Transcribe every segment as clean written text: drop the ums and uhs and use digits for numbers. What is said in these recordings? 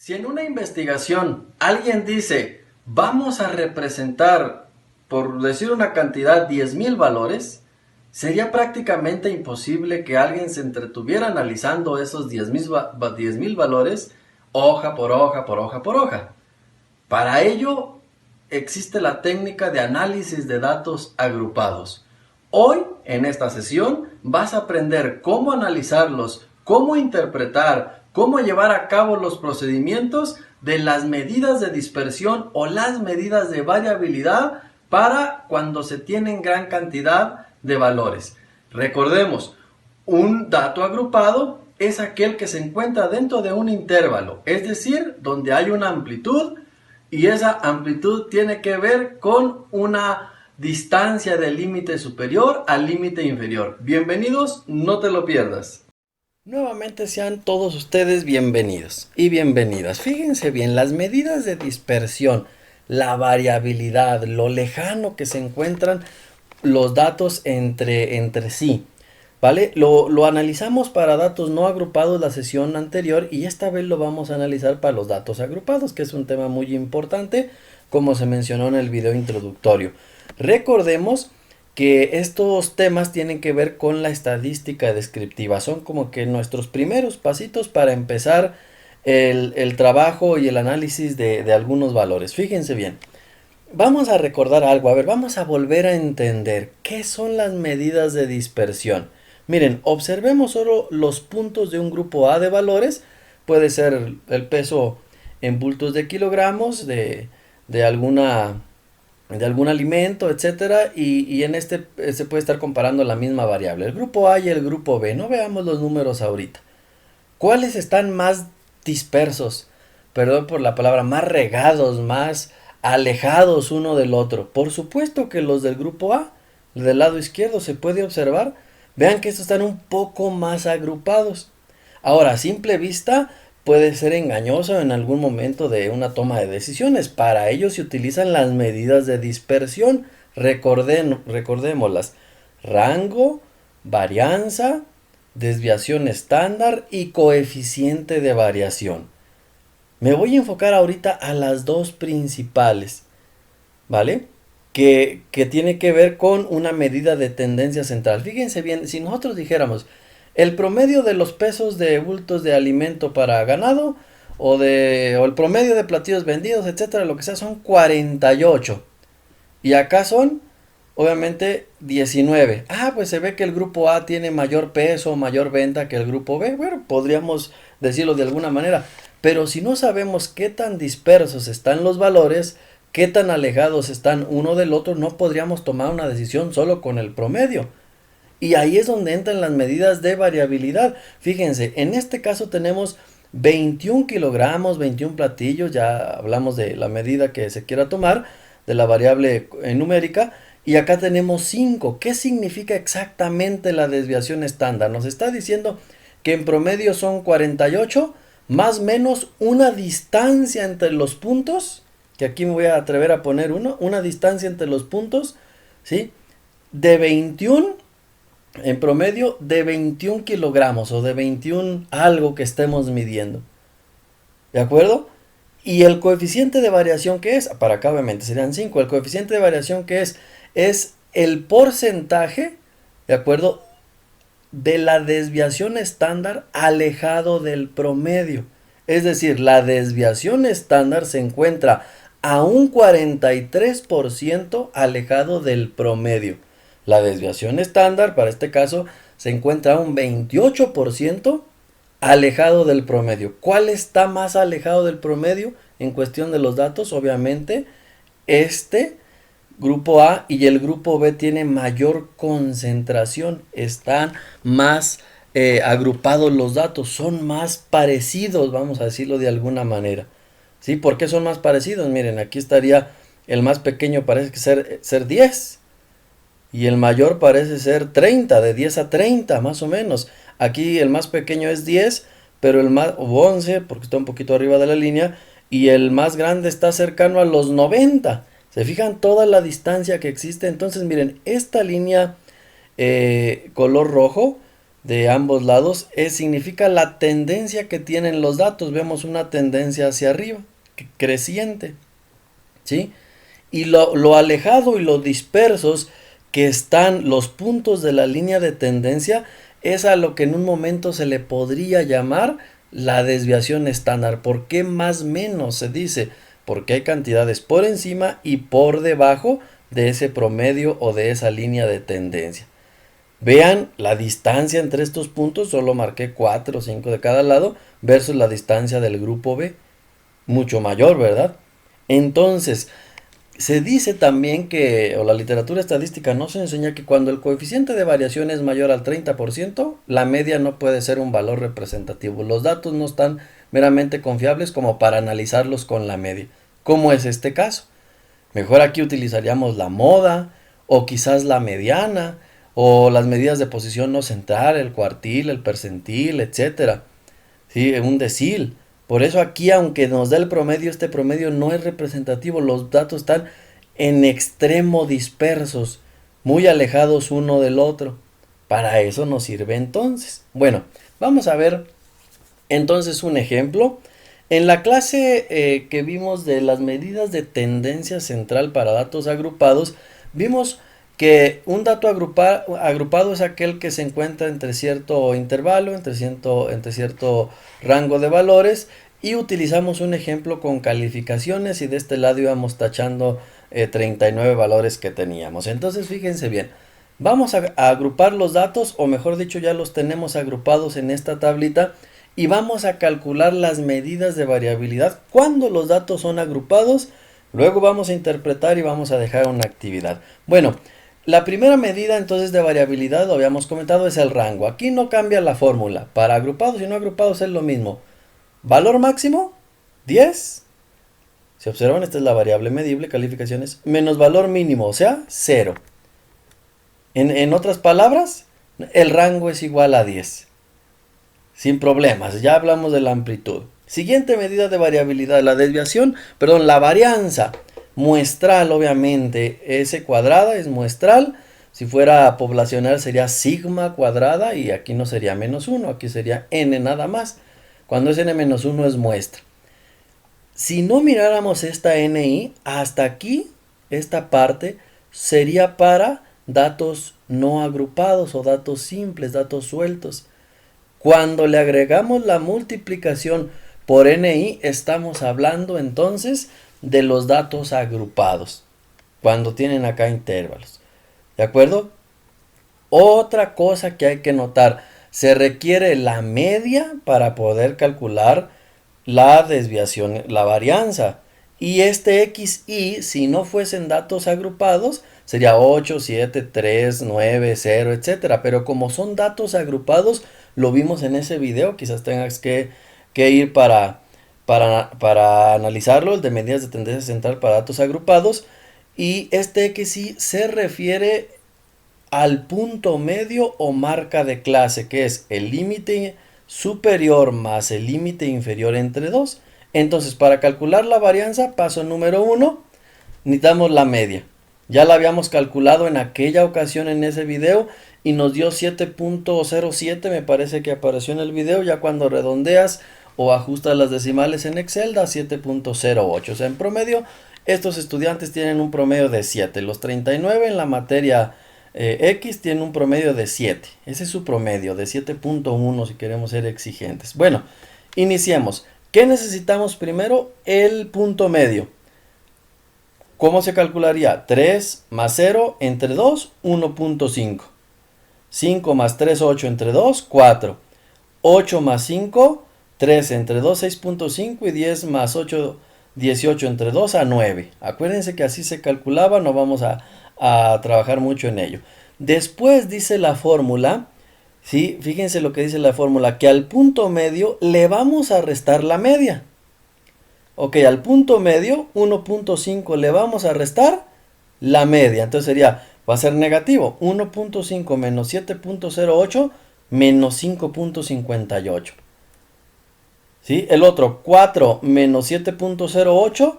Si en una investigación alguien dice, vamos a representar, por decir una cantidad, 10,000 valores, sería prácticamente imposible que alguien se entretuviera analizando esos 10,000 valores hoja por hoja, por hoja, por hoja. Para ello existe la técnica de análisis de datos agrupados. Hoy, en esta sesión, vas a aprender cómo analizarlos, cómo interpretar, cómo llevar a cabo los procedimientos de las medidas de dispersión o las medidas de variabilidad para cuando se tienen gran cantidad de valores. Recordemos, un dato agrupado es aquel que se encuentra dentro de un intervalo, es decir, donde hay una amplitud y esa amplitud tiene que ver con una distancia del límite superior al límite inferior. Bienvenidos, no te lo pierdas. Nuevamente sean todos ustedes bienvenidos y bienvenidas. Fíjense bien, las medidas de dispersión, la variabilidad, lo lejano que se encuentran los datos entre sí. ¿Vale? Lo analizamos para datos no agrupados la sesión anterior y esta vez lo vamos a analizar para los datos agrupados, que es un tema muy importante, como se mencionó en el video introductorio. Recordemos que estos temas tienen que ver con la estadística descriptiva, son como que nuestros primeros pasitos para empezar el trabajo y el análisis de algunos valores. Fíjense bien. Vamos a recordar algo, a ver, vamos a volver a entender qué son las medidas de dispersión. Miren, observemos solo los puntos de un grupo A de valores, puede ser el peso en bultos de kilogramos de alguna, de algún alimento, etcétera, y en este se puede estar comparando la misma variable, el grupo A y el grupo B. No veamos los números ahorita. ¿Cuáles están más dispersos? Perdón por la palabra, más regados, más alejados uno del otro. Por supuesto que los del grupo A, del lado izquierdo, se puede observar. Vean que estos están un poco más agrupados. Ahora, a simple vista, puede ser engañoso en algún momento de una toma de decisiones. Para ello se utilizan las medidas de dispersión. Recordémoslas. Rango, varianza, desviación estándar y coeficiente de variación. Me voy a enfocar ahorita a las dos principales, ¿vale? Que tiene que ver con una medida de tendencia central. Fíjense bien, si nosotros dijéramos el promedio de los pesos de bultos de alimento para ganado o el promedio de platillos vendidos, etcétera, lo que sea, son 48. Y acá son, obviamente, 19. Ah, pues se ve que el grupo A tiene mayor peso, mayor venta que el grupo B. Bueno, podríamos decirlo de alguna manera. Pero si no sabemos qué tan dispersos están los valores, qué tan alejados están uno del otro, no podríamos tomar una decisión solo con el promedio. Y ahí es donde entran las medidas de variabilidad. Fíjense, en este caso tenemos 21 kilogramos, 21 platillos, ya hablamos de la medida que se quiera tomar, de la variable numérica, y acá tenemos 5. ¿Qué significa exactamente la desviación estándar? Nos está diciendo que en promedio son 48, más o menos una distancia entre los puntos, que aquí me voy a atrever a poner una distancia entre los puntos, ¿sí? De 21, en promedio, de 21 kilogramos o de 21 algo que estemos midiendo. ¿De acuerdo? Y el coeficiente de variación que es, para acá obviamente serían 5, el coeficiente de variación que es el porcentaje, ¿de acuerdo? De la desviación estándar alejado del promedio. Es decir, la desviación estándar se encuentra a un 43% alejado del promedio. La desviación estándar, para este caso, se encuentra a un 28% alejado del promedio. ¿Cuál está más alejado del promedio en cuestión de los datos? Obviamente, este grupo A y el grupo B tiene mayor concentración, están más agrupados los datos, son más parecidos, vamos a decirlo de alguna manera. ¿Sí? ¿Por qué son más parecidos? Miren, aquí estaría el más pequeño parece que ser 10 y el mayor parece ser 30, de 10 a 30 más o menos. Aquí el más pequeño es 10, pero el más, o 11, porque está un poquito arriba de la línea, y el más grande está cercano a los 90. ¿Se fijan toda la distancia que existe? Entonces miren, esta línea color rojo de ambos lados significa la tendencia que tienen los datos. Vemos una tendencia hacia arriba, creciente, ¿sí? Y lo alejado y lo dispersos que están los puntos de la línea de tendencia es a lo que en un momento se le podría llamar la desviación estándar. ¿Por qué más o menos se dice? Porque hay cantidades por encima y por debajo de ese promedio o de esa línea de tendencia. Vean la distancia entre estos puntos, solo marqué 4 o 5 de cada lado, versus la distancia del grupo B, mucho mayor, ¿verdad? Entonces, se dice también que, o la literatura estadística nos enseña que cuando el coeficiente de variación es mayor al 30%, la media no puede ser un valor representativo. Los datos no están meramente confiables como para analizarlos con la media. ¿Cómo es este caso? Mejor aquí utilizaríamos la moda, o quizás la mediana, o las medidas de posición no central, el cuartil, el percentil, etcétera. ¿Sí? Un decil. Por eso aquí, aunque nos dé el promedio, este promedio no es representativo. Los datos están en extremo dispersos, muy alejados uno del otro. Para eso nos sirve entonces. Bueno, vamos a ver entonces un ejemplo. En la clase que vimos de las medidas de tendencia central para datos agrupados, vimos que un dato agrupado es aquel que se encuentra entre cierto intervalo, entre cierto rango de valores, y utilizamos un ejemplo con calificaciones y de este lado íbamos tachando 39 valores que teníamos. Entonces fíjense bien, vamos a agrupar los datos, o mejor dicho ya los tenemos agrupados en esta tablita, y vamos a calcular las medidas de variabilidad cuando los datos son agrupados. Luego vamos a interpretar y vamos a dejar una actividad. Bueno, la primera medida entonces de variabilidad, lo habíamos comentado, es el rango. Aquí no cambia la fórmula. Para agrupados y no agrupados es lo mismo. Valor máximo, 10. Si observan, esta es la variable medible, calificaciones, menos valor mínimo, o sea, 0. En otras palabras, el rango es igual a 10. Sin problemas, ya hablamos de la amplitud. Siguiente medida de variabilidad, la varianza muestral, obviamente, S cuadrada es muestral. Si fuera poblacional sería sigma cuadrada y aquí no sería menos 1, aquí sería n nada más. Cuando es n-1 es muestra. Si no miráramos esta ni, hasta aquí, esta parte sería para datos no agrupados o datos simples, datos sueltos. Cuando le agregamos la multiplicación por ni, estamos hablando entonces de los datos agrupados, cuando tienen acá intervalos. ¿De acuerdo? Otra cosa que hay que notar, se requiere la media para poder calcular la desviación, la varianza. Y este xy, si no fuesen datos agrupados, sería 8, 7, 3, 9, 0, etcétera. Pero como son datos agrupados, lo vimos en ese video, quizás tengas que ir para analizarlo, el de medidas de tendencia central para datos agrupados. Y este xy se refiere al punto medio o marca de clase, que es el límite superior más el límite inferior entre 2. Entonces, para calcular la varianza, paso número 1, necesitamos la media. Ya la habíamos calculado en aquella ocasión en ese video y nos dio 7.07, me parece que apareció en el video. Ya cuando redondeas o ajustas las decimales en Excel da 7.08. O sea, en promedio, estos estudiantes tienen un promedio de 7. Los 39 en la materia X tienen un promedio de 7. Ese es su promedio, de 7.1 si queremos ser exigentes. Bueno, iniciemos. ¿Qué necesitamos primero? El punto medio. ¿Cómo se calcularía? 3 más 0 entre 2, 1.5. 5 más 3, 8 entre 2, 4. 8 más 5, 3 entre 2, 6.5 y 10 más 8, 18 entre 2 a 9. Acuérdense que así se calculaba, no vamos a trabajar mucho en ello. Después dice la fórmula, ¿sí? Fíjense lo que dice la fórmula, que al punto medio le vamos a restar la media. Ok, al punto medio, 1.5, le vamos a restar la media. Entonces sería, va a ser negativo, 1.5 menos 7.08 menos 5.58. ¿Sí? El otro, 4 menos 7.08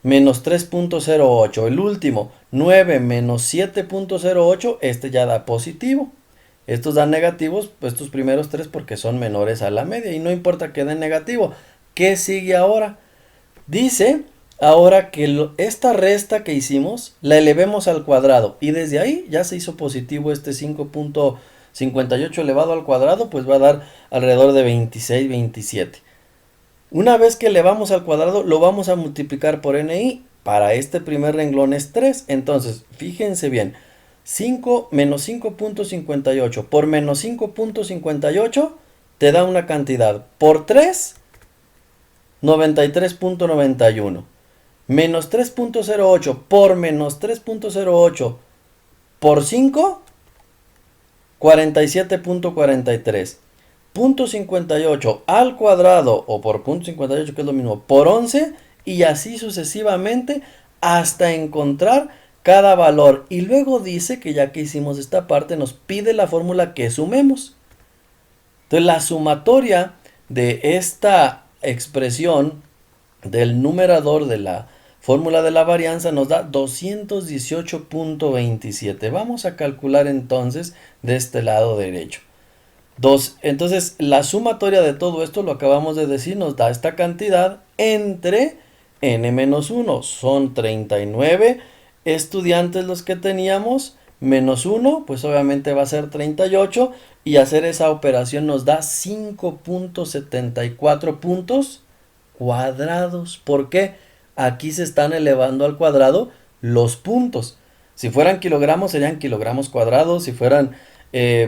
menos 3.08. El último, 9 menos 7.08, este ya da positivo. Estos dan negativos, pues estos primeros tres porque son menores a la media y no importa que den negativo. ¿Qué sigue ahora? Dice ahora que esta resta que hicimos la elevemos al cuadrado y desde ahí ya se hizo positivo este 5.58 elevado al cuadrado, pues va a dar alrededor de 26, 27. Una vez que elevamos al cuadrado lo vamos a multiplicar por NI. Para este primer renglón es 3. Entonces, fíjense bien. 5 menos 5.58 por menos 5.58 te da una cantidad. Por 3, 93.91. Menos 3.08 por menos 3.08 por 5, 47.43. Punto 58 al cuadrado o por punto 58 que es lo mismo por 11 y así sucesivamente hasta encontrar cada valor. Y luego dice que ya que hicimos esta parte nos pide la fórmula que sumemos. Entonces la sumatoria de esta expresión del numerador de la fórmula de la varianza nos da 218.27. Vamos a calcular entonces de este lado derecho. Entonces la sumatoria de todo esto, lo acabamos de decir, nos da esta cantidad entre n-1. Son 39 estudiantes los que teníamos, menos 1, pues obviamente va a ser 38. Y hacer esa operación nos da 5.74 puntos cuadrados. ¿Por qué? Aquí se están elevando al cuadrado los puntos. Si fueran kilogramos serían kilogramos cuadrados, si fueran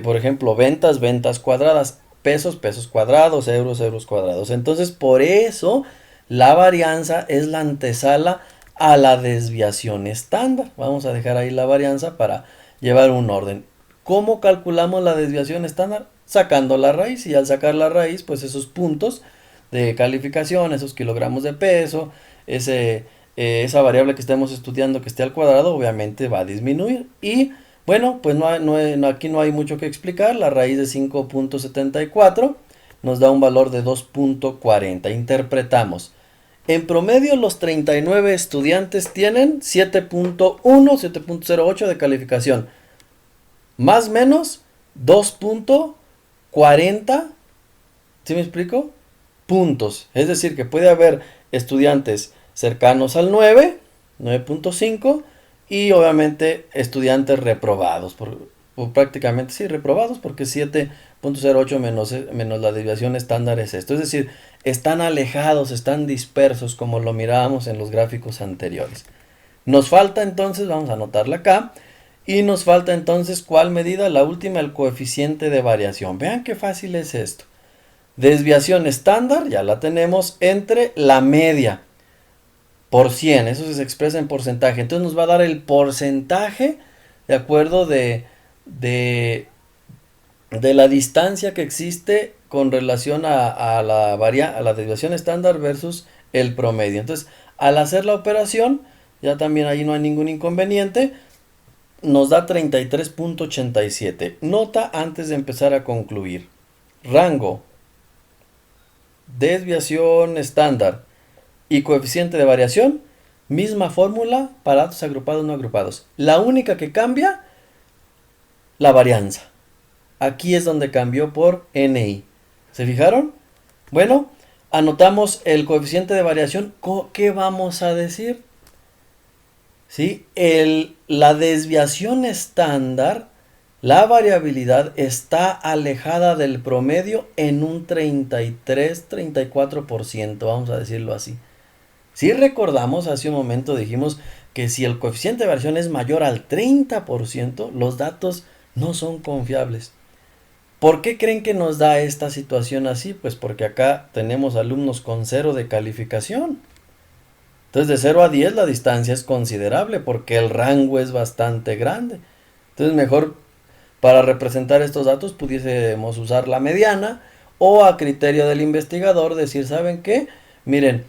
por ejemplo, ventas cuadradas, pesos cuadrados, euros cuadrados. Entonces, por eso la varianza es la antesala a la desviación estándar. Vamos a dejar ahí la varianza para llevar un orden. ¿Cómo calculamos la desviación estándar? Sacando la raíz, y al sacar la raíz, pues esos puntos de calificación, esos kilogramos de peso, esa variable que estemos estudiando que esté al cuadrado, obviamente va a disminuir. Y bueno, pues aquí no hay mucho que explicar. La raíz de 5.74 nos da un valor de 2.40. Interpretamos. En promedio los 39 estudiantes tienen 7.1, 7.08 de calificación. Más o menos 2.40, ¿sí me explico? Puntos. Es decir, que puede haber estudiantes cercanos al 9, 9.5 y obviamente estudiantes reprobados. Prácticamente sí, reprobados porque 7.08 menos la desviación estándar es esto. Es decir, están alejados, están dispersos como lo mirábamos en los gráficos anteriores. Nos falta entonces, vamos a anotarla acá. Y nos falta entonces, ¿cuál medida? La última, el coeficiente de variación. Vean qué fácil es esto. Desviación estándar, ya la tenemos, entre la media por 100. Eso se expresa en porcentaje. Entonces nos va a dar el porcentaje de acuerdo de la distancia que existe con relación a la desviación estándar versus el promedio. Entonces, al hacer la operación, ya también ahí no hay ningún inconveniente. Nos da 33.87. Nota antes de empezar a concluir. Rango, desviación estándar y coeficiente de variación, misma fórmula para datos agrupados no agrupados. La única que cambia, la varianza. Aquí es donde cambió por NI. ¿Se fijaron? Bueno, anotamos el coeficiente de variación. ¿Qué vamos a decir? ¿Sí? La desviación estándar, la variabilidad está alejada del promedio en un 33-34%, vamos a decirlo así. Si recordamos, hace un momento dijimos que si el coeficiente de variación es mayor al 30%, los datos no son confiables. ¿Por qué creen que nos da esta situación así? Pues porque acá tenemos alumnos con 0 de calificación. Entonces de 0 a 10 la distancia es considerable porque el rango es bastante grande. Entonces mejor para representar estos datos pudiésemos usar la mediana o a criterio del investigador decir, ¿saben qué? Miren,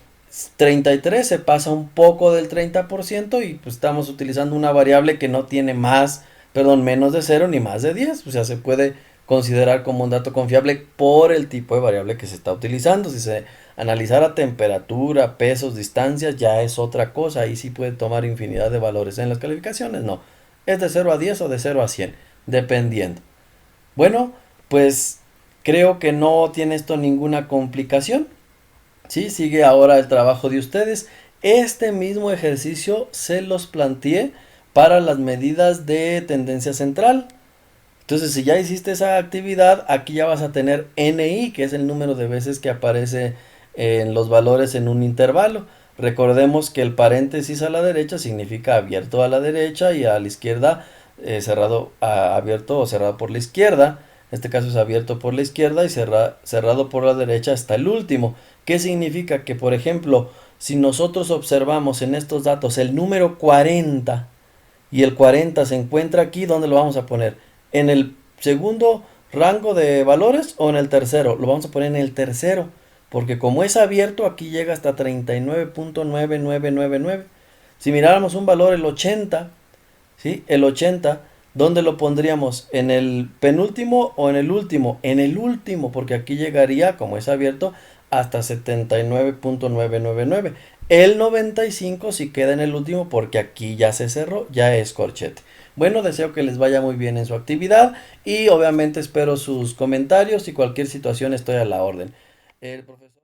33 se pasa un poco del 30% y pues estamos utilizando una variable que no tiene menos de 0 ni más de 10. O sea, se puede considerar como un dato confiable por el tipo de variable que se está utilizando. Si se analizara temperatura, pesos, distancias, ya es otra cosa. Ahí sí puede tomar infinidad de valores. En las calificaciones no. Es de 0 a 10 o de 0 a 100, dependiendo. Bueno, pues creo que no tiene esto ninguna complicación. Sí, sigue ahora el trabajo de ustedes. Este mismo ejercicio se los planteé para las medidas de tendencia central. Entonces, si ya hiciste esa actividad, aquí ya vas a tener NI, que es el número de veces que aparece en los valores en un intervalo. Recordemos que el paréntesis a la derecha significa abierto a la derecha y a la izquierda cerrado, abierto o cerrado por la izquierda. En este caso es abierto por la izquierda y cerrado por la derecha hasta el último. ¿Qué significa? Que, por ejemplo, si nosotros observamos en estos datos el número 40 y el 40 se encuentra aquí, ¿dónde lo vamos a poner? ¿En el segundo rango de valores o en el tercero? Lo vamos a poner en el tercero, porque como es abierto, aquí llega hasta 39.9999. Si miráramos un valor, el 80, ¿sí? El 80, ¿dónde lo pondríamos? ¿En el penúltimo o en el último? En el último, porque aquí llegaría, como es abierto, hasta 79.999. El 95 si queda en el último porque aquí ya se cerró, ya es corchete. Bueno, deseo que les vaya muy bien en su actividad y obviamente espero sus comentarios y cualquier situación estoy a la orden. El profesor